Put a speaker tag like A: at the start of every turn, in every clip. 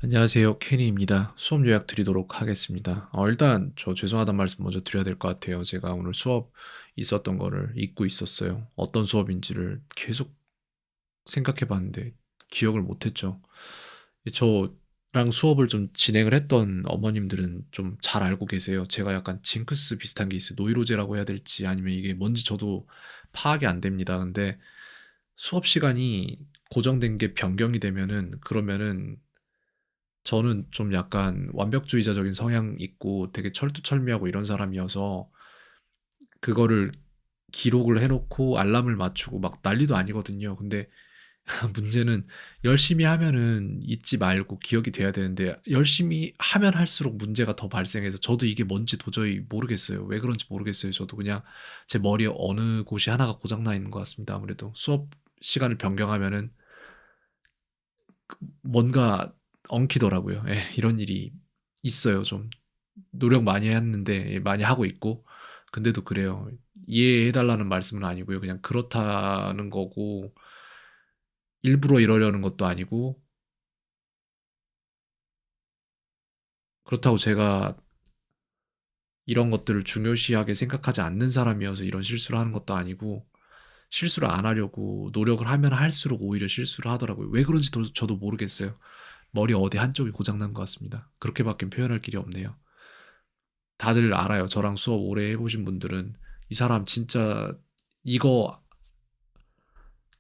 A: 안녕하세요. 케니입니다. 수업 요약 드리도록 하겠습니다. 일단 저 죄송하다는 말씀 먼저 드려야 될 것 같아요. 제가 오늘 수업 있었던 거를 잊고 있었어요. 어떤 수업인지를 계속 생각해 봤는데 기억을 못 했죠. 저랑 수업을 좀 진행을 했던 어머님들은 좀 잘 알고 계세요. 제가 약간 징크스 비슷한 게 있어요. 노이로제라고 해야 될지 아니면 이게 뭔지 저도 파악이 안 됩니다. 근데 수업 시간이 고정된 게 변경이 되면은 그러면은 저는 좀 약간 완벽주의자적인 성향 있고 되게 철두철미하고 이런 사람이어서 그거를 기록을 해 놓고 알람을 맞추고 막 난리도 아니거든요. 근데 문제는 열심히 하면은 잊지 말고 기억이 돼야 되는데 열심히 하면 할수록 문제가 더 발생해서 저도 이게 뭔지 도저히 모르겠어요. 왜 그런지 모르겠어요. 저도 그냥 제 머리에 어느 곳이 하나가 고장 나 있는 것 같습니다. 아무래도 수업 시간을 변경하면은 뭔가 엉키더라고요. 예, 이런 일이 있어요. 좀 노력 많이 했는데 예, 많이 하고 있고 근데도 그래요. 이해해 달라는 말씀은 아니고요. 그냥 그렇다는 거고 일부러 이러려는 것도 아니고 그렇다고 제가 이런 것들을 중요시하게 생각하지 않는 사람이어서 이런 실수를 하는 것도 아니고 실수를 안 하려고 노력을 하면 할수록 오히려 실수를 하더라고요. 왜 그런지 저도 모르겠어요. 머리 어디 한쪽이 고장난 것 같습니다. 그렇게밖에 표현할 길이 없네요. 다들 알아요. 저랑 수업 오래 해보신 분들은 이 사람 진짜 이거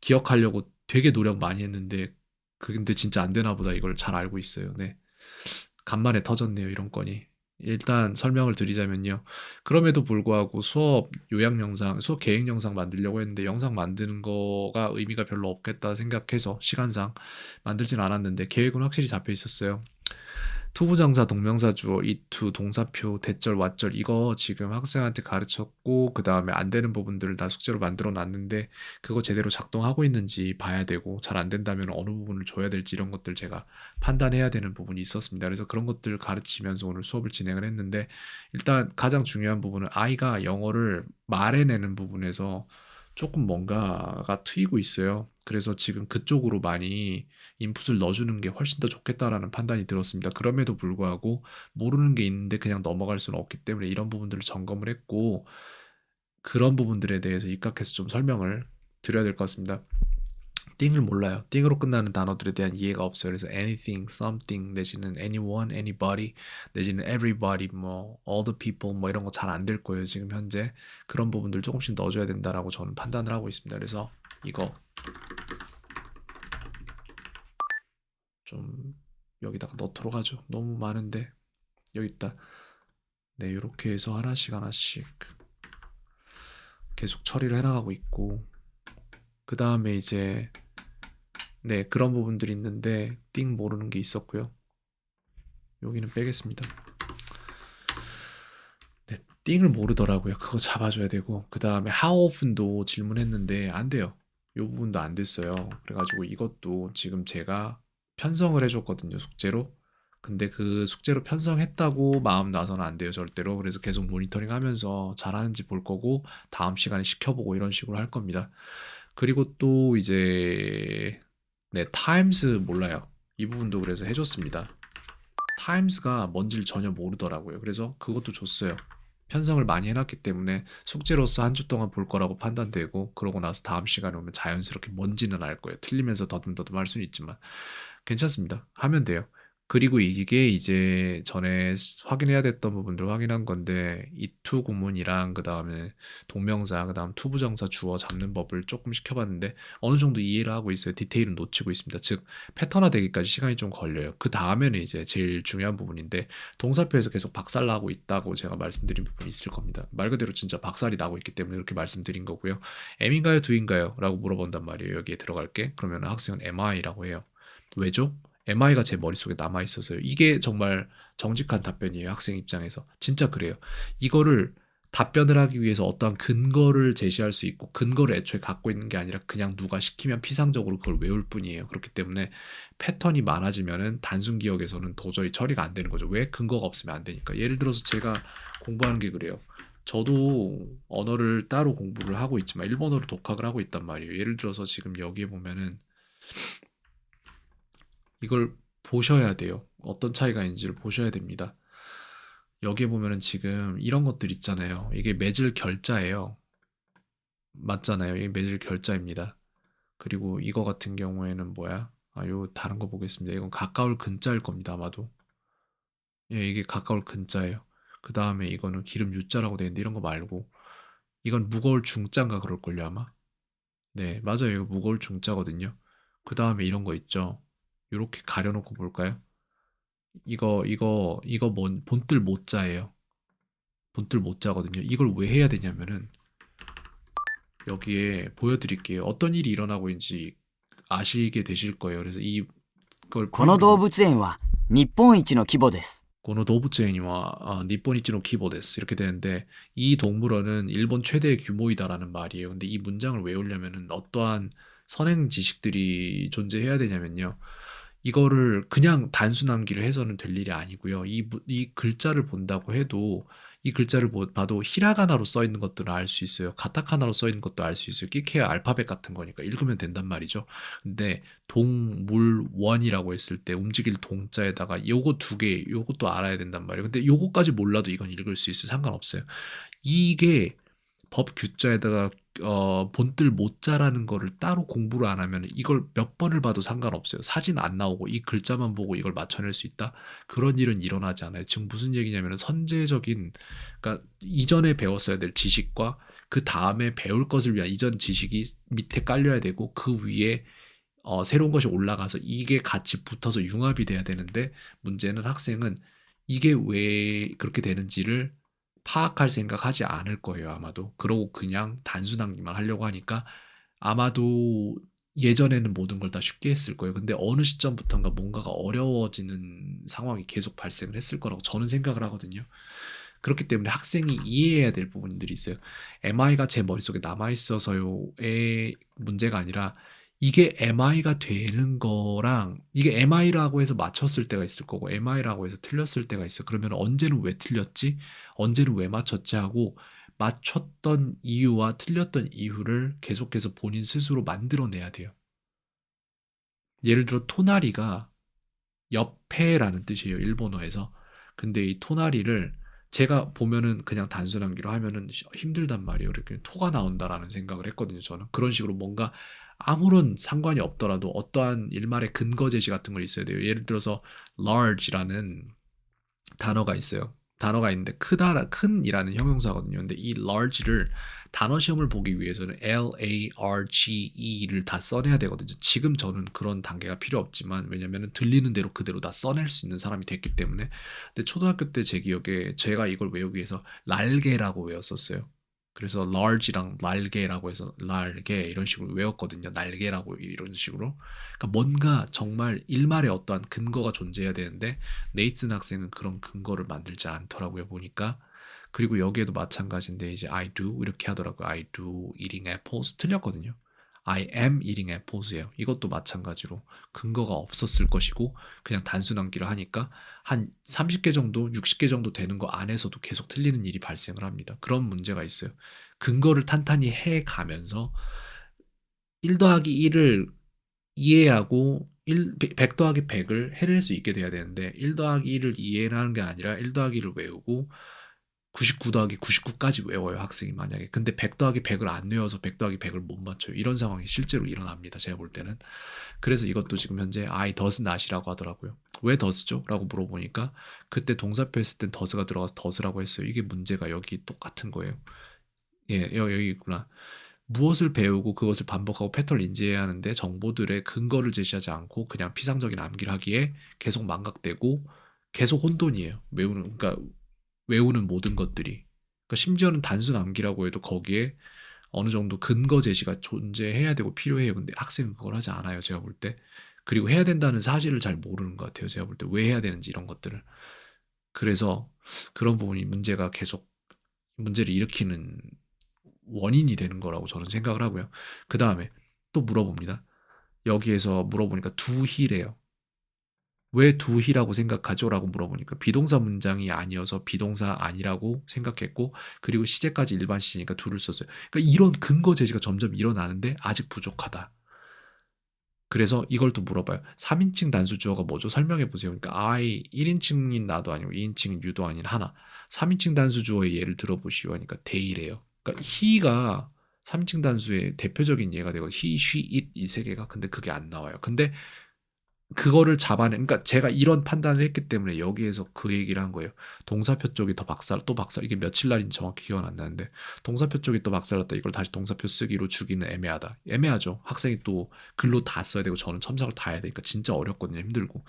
A: 기억하려고 되게 노력 많이 했는데 근데 진짜 안 되나 보다 이걸 잘 알고 있어요. 네. 간만에 터졌네요, 이런 건이. 일단 설명을 드리자면요. 그럼에도 불구하고 수업 요약 영상, 수업 계획 영상 만들려고 했는데 영상 만드는 거가 의미가 별로 없겠다 생각해서 시간상 만들진 않았는데 계획은 확실히 잡혀 있었어요. 투부정사, 동명사주어, 이투, 동사표, 대절, 왓절 이거 지금 학생한테 가르쳤고 그 다음에 안 되는 부분들을 다 숙제로 만들어 놨는데 그거 제대로 작동하고 있는지 봐야 되고 잘 안 된다면 어느 부분을 줘야 될지 이런 것들 제가 판단해야 되는 부분이 있었습니다. 그래서 그런 것들을 가르치면서 오늘 수업을 진행을 했는데 일단 가장 중요한 부분은 아이가 영어를 말해내는 부분에서 조금 뭔가가 트이고 있어요. 그래서 지금 그쪽으로 많이 인풋을 넣어주는 게 훨씬 더 좋겠다라는 판단이 들었습니다. 그럼에도 불구하고 모르는 게 있는데 그냥 넘어갈 수는 없기 때문에 이런 부분들을 점검을 했고 그런 부분들에 대해서 입각해서 좀 설명을 드려야 될 것 같습니다. 띵을 몰라요. 띵으로 끝나는 단어들에 대한 이해가 없어요. 그래서 anything, something 내지는 anyone, anybody 내지는 everybody, 뭐 all the people 뭐 이런 거 잘 안 될 거예요. 지금 현재 그런 부분들 조금씩 넣어줘야 된다라고 저는 판단을 하고 있습니다. 그래서 이거 좀 여기다가 넣도록 하죠. 너무 많은데 여기 있다. 네, 이렇게 해서 하나씩 하나씩 계속 처리를 해나가고 있고 그 다음에 이제 네 그런 부분들이 있는데 띵 모르는 게 있었고요. 여기는 빼겠습니다. 네, 띵을 모르더라고요. 그거 잡아줘야 되고 그 다음에 how often도 질문했는데 안 돼요. 이 부분도 안 됐어요. 그래가지고 이것도 지금 제가 편성을 해줬거든요. 숙제로. 근데 그 숙제로 편성했다고 마음 놔서는 안 돼요. 절대로. 그래서 계속 모니터링 하면서 잘하는지 볼 거고 다음 시간에 시켜보고 이런 식으로 할 겁니다. 그리고 또 이제 네, 타임스 몰라요. 이 부분도 그래서 해줬습니다. 타임스가 뭔지를 전혀 모르더라고요. 그래서 그것도 줬어요. 편성을 많이 해놨기 때문에 숙제로서 한 주 동안 볼 거라고 판단되고 그러고 나서 다음 시간에 오면 자연스럽게 뭔지는 알 거예요. 틀리면서 더듬더듬 할 수는 있지만 괜찮습니다. 하면 돼요. 그리고 이게 이제 전에 확인해야 됐던 부분들 확인한 건데 이투 구문이랑 그 다음에 동명사 그 다음 투부정사 주어 잡는 법을 조금 시켜봤는데 어느 정도 이해를 하고 있어요. 디테일은 놓치고 있습니다. 즉 패턴화되기까지 시간이 좀 걸려요. 그 다음에는 이제 제일 중요한 부분인데 동사표에서 계속 박살나고 있다고 제가 말씀드린 부분이 있을 겁니다. 말 그대로 진짜 박살이 나고 있기 때문에 이렇게 말씀드린 거고요. M인가요, do인가요? 라고 물어본단 말이에요. 여기에 들어갈게. 그러면 학생은 MI라고 해요. 왜죠? MI가 제 머릿속에 남아 있어서요. 이게 정말 정직한 답변이에요. 학생 입장에서. 진짜 그래요. 이거를 답변을 하기 위해서 어떠한 근거를 제시할 수 있고 근거를 애초에 갖고 있는 게 아니라 그냥 누가 시키면 피상적으로 그걸 외울 뿐이에요. 그렇기 때문에 패턴이 많아지면은 단순 기억에서는 도저히 처리가 안 되는 거죠. 왜? 근거가 없으면 안 되니까. 예를 들어서 제가 공부하는 게 그래요. 저도 언어를 따로 공부를 하고 있지만 일본어로 독학을 하고 있단 말이에요. 예를 들어서 지금 여기에 보면은 이걸 보셔야 돼요. 어떤 차이가 있는지를 보셔야 됩니다. 여기에 보면은 지금 이런 것들 있잖아요. 이게 맺을 결자예요. 맞잖아요. 이게 맺을 결자입니다. 그리고 이거 같은 경우에는 뭐야? 요 다른 거 보겠습니다. 이건 가까울 근자일 겁니다, 아마도. 예, 이게 가까울 근자예요. 그 다음에 이거는 기름 U자라고 되어 있는데 이런 거 말고 이건 무거울 중자인가 그럴걸요, 아마. 네, 맞아요. 이거 무거울 중자거든요. 그 다음에 이런 거 있죠. 요렇게 가려놓고 볼까요? 이거 본뜰 못자예요. 본뜰 못자거든요. 이걸 왜 해야 되냐면은 여기에 보여드릴게요. 어떤 일이 일어나고 있는지 아시게 되실 거예요. 그래서 이걸
B: この
A: 표현을
B: 動物園は日本一の規模です。
A: 고노 도부츠에니와 니포니치노 키보데스 이렇게 되는데 이 동물원은 일본 최대의 규모이다라는 말이에요. 근데 이 문장을 외우려면은 어떠한 선행 지식들이 존재해야 되냐면요. 이거를 그냥 단순 암기를 해서는 될 일이 아니고요. 이 글자를 본다고 해도 이 글자를 봐도 히라가나로 써 있는 것들을 알 수 있어요. 가타카나로 써 있는 것도 알 수 있어요. 끼케야 알파벳 같은 거니까 읽으면 된단 말이죠. 근데 동물원이라고 했을 때 움직일 동자에다가 요거 두 개, 요것도 알아야 된단 말이에요. 근데 요거까지 몰라도 이건 읽을 수 있어요. 상관없어요. 이게 법 규자에다가 본뜰 못자라는 거를 따로 공부를 안 하면 이걸 몇 번을 봐도 상관없어요. 사진 안 나오고 이 글자만 보고 이걸 맞춰낼 수 있다? 그런 일은 일어나지 않아요. 지금 무슨 얘기냐면 선제적인, 그러니까 이전에 배웠어야 될 지식과 그 다음에 배울 것을 위한 이전 지식이 밑에 깔려야 되고 그 위에 새로운 것이 올라가서 이게 같이 붙어서 융합이 돼야 되는데 문제는 학생은 이게 왜 그렇게 되는지를 파악할 생각하지 않을 거예요, 아마도. 그러고 그냥 단순 암기만 하려고 하니까 아마도 예전에는 모든 걸 다 쉽게 했을 거예요. 근데 어느 시점부터인가 뭔가가 어려워지는 상황이 계속 발생을 했을 거라고 저는 생각을 하거든요. 그렇기 때문에 학생이 이해해야 될 부분들이 있어요. MI가 제 머릿속에 남아있어서요의 문제가 아니라 이게 MI가 되는 거랑 이게 MI라고 해서 맞췄을 때가 있을 거고 MI라고 해서 틀렸을 때가 있어요. 그러면 언제는 왜 틀렸지? 언제는 왜 맞췄지? 하고 맞췄던 이유와 틀렸던 이유를 계속해서 본인 스스로 만들어내야 돼요. 예를 들어 토나리가 옆에라는 뜻이에요. 일본어에서. 근데 이 토나리를 제가 보면은 그냥 단순 암기로 하면은 힘들단 말이에요. 이렇게 토가 나온다라는 생각을 했거든요. 저는 그런 식으로 뭔가 아무런 상관이 없더라도 어떠한 일말의 근거 제시 같은 걸 있어야 돼요. 예를 들어서 large라는 단어가 있어요. 단어가 있는데 크다라 큰이라는 형용사거든요. 근데 이 large를 단어 시험을 보기 위해서는 LARGE를 다 써내야 되거든요. 지금 저는 그런 단계가 필요 없지만 왜냐면은 들리는 대로 그대로 다 써낼 수 있는 사람이 됐기 때문에. 근데 초등학교 때 제 기억에 제가 이걸 외우기 위해서 날개라고 외웠었어요. 그래서 large랑 날개라고 해서 날개 이런 식으로 외웠거든요. 날개라고 이런 식으로. 그러니까 뭔가 정말 일말의 어떠한 근거가 존재해야 되는데 네이튼 학생은 그런 근거를 만들지 않더라고요, 보니까. 그리고 여기에도 마찬가지인데 이제 I do 이렇게 하더라고요. I do eating apples 틀렸거든요. I am eating apples예요. 이것도 마찬가지로 근거가 없었을 것이고 그냥 단순 암기를 하니까 한 30개 정도, 60개 정도 되는 거 안에서도 계속 틀리는 일이 발생을 합니다. 그런 문제가 있어요. 근거를 탄탄히 해 가면서 1 더하기 1을 이해하고 100 더하기 100을 해낼 수 있게 돼야 되는데 1 더하기 1을 이해하는 게 아니라 1 더하기 1을 외우고 99 더하기 99까지 외워요, 학생이 만약에. 근데 100 더하기 100을 안 외워서 100 더하기 100을 못 맞춰요. 이런 상황이 실제로 일어납니다, 제가 볼 때는. 그래서 이것도 지금 현재 I does not이라고 하더라고요. 왜 does죠? 라고 물어보니까 그때 동사표 했을 땐 does가 들어가서 does라고 했어요. 이게 문제가 여기 똑같은 거예요. 예, 여기 있구나. 무엇을 배우고 그것을 반복하고 패턴을 인지해야 하는데 정보들의 근거를 제시하지 않고 그냥 피상적인 암기를 하기에 계속 망각되고 계속 혼돈이에요. 그러니까 외우는 모든 것들이. 그러니까 심지어는 단순 암기라고 해도 거기에 어느 정도 근거 제시가 존재해야 되고 필요해요. 근데 학생은 그걸 하지 않아요. 제가 볼 때. 그리고 해야 된다는 사실을 잘 모르는 것 같아요. 제가 볼 때 왜 해야 되는지 이런 것들을. 그래서 그런 부분이 문제가 계속 문제를 일으키는 원인이 되는 거라고 저는 생각을 하고요. 그 다음에 또 물어봅니다. 여기에서 물어보니까 두희래요. 왜 두희라고 생각하죠? 라고 물어보니까 비동사 문장이 아니어서 비동사 아니라고 생각했고 그리고 시제까지 일반 시니까 두를 썼어요. 그러니까 이런 근거 제시가 점점 일어나는데 아직 부족하다. 그래서 이걸 또 물어봐요. 3인칭 단수 주어가 뭐죠? 설명해 보세요. 그러니까 I 1인칭인 나도 아니고 2인칭인 you도 아닌 하나. 3인칭 단수 주어의 예를 들어보시오 하니까 they래요. 그러니까 he가 3인칭 단수의 대표적인 예가 되고 he, she, it 이 세 개가 근데 그게 안 나와요. 근데 그거를 그러니까 제가 이런 판단을 했기 때문에 여기에서 그 얘기를 한 거예요. 동사표 쪽이 더 또 박살, 이게 며칠 날인지 정확히 기억은 안 나는데, 동사표 쪽이 또 박살났다. 이걸 다시 동사표 쓰기로 주기는 애매하다. 애매하죠. 학생이 또 글로 다 써야 되고, 저는 첨삭을 다 해야 되니까 진짜 어렵거든요. 힘들고.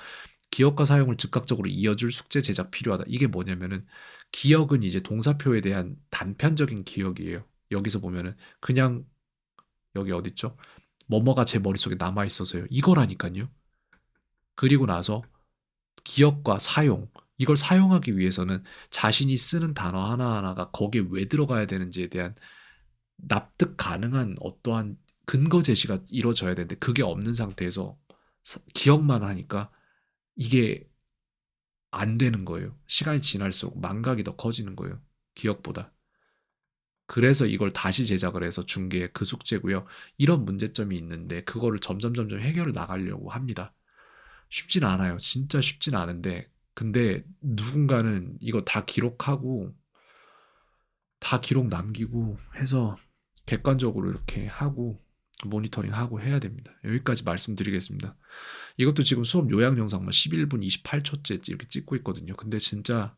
A: 기억과 사용을 즉각적으로 이어줄 숙제 제작 필요하다. 이게 뭐냐면은, 기억은 이제 동사표에 대한 단편적인 기억이에요. 여기서 보면은, 그냥, 여기 어딨죠? 뭐뭐가 제 머릿속에 남아있어서요. 이거라니까요. 그리고 나서 기억과 사용, 이걸 사용하기 위해서는 자신이 쓰는 단어 하나하나가 거기에 왜 들어가야 되는지에 대한 납득 가능한 어떠한 근거 제시가 이루어져야 되는데 그게 없는 상태에서 기억만 하니까 이게 안 되는 거예요. 시간이 지날수록 망각이 더 커지는 거예요. 기억보다. 그래서 이걸 다시 제작을 해서 준 게 그 숙제고요. 이런 문제점이 있는데 그거를 점점 해결을 나가려고 합니다. 쉽진 않아요. 진짜 쉽진 않은데 근데 누군가는 이거 다 기록하고 다 기록 남기고 해서 객관적으로 이렇게 하고 모니터링하고 해야 됩니다. 여기까지 말씀드리겠습니다. 이것도 지금 수업 요약 영상만 11분 28초째 이렇게 찍고 있거든요. 근데 진짜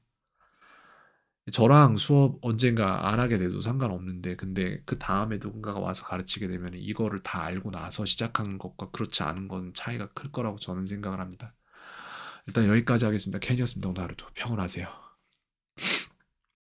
A: 저랑 수업 언젠가 안 하게 돼도 상관없는데 근데 그 다음에 누군가가 와서 가르치게 되면 이거를 다 알고 나서 시작하는 것과 그렇지 않은 건 차이가 클 거라고 저는 생각을 합니다. 일단 여기까지 하겠습니다. 캔이었습니다. 오늘 하루도 평온하세요.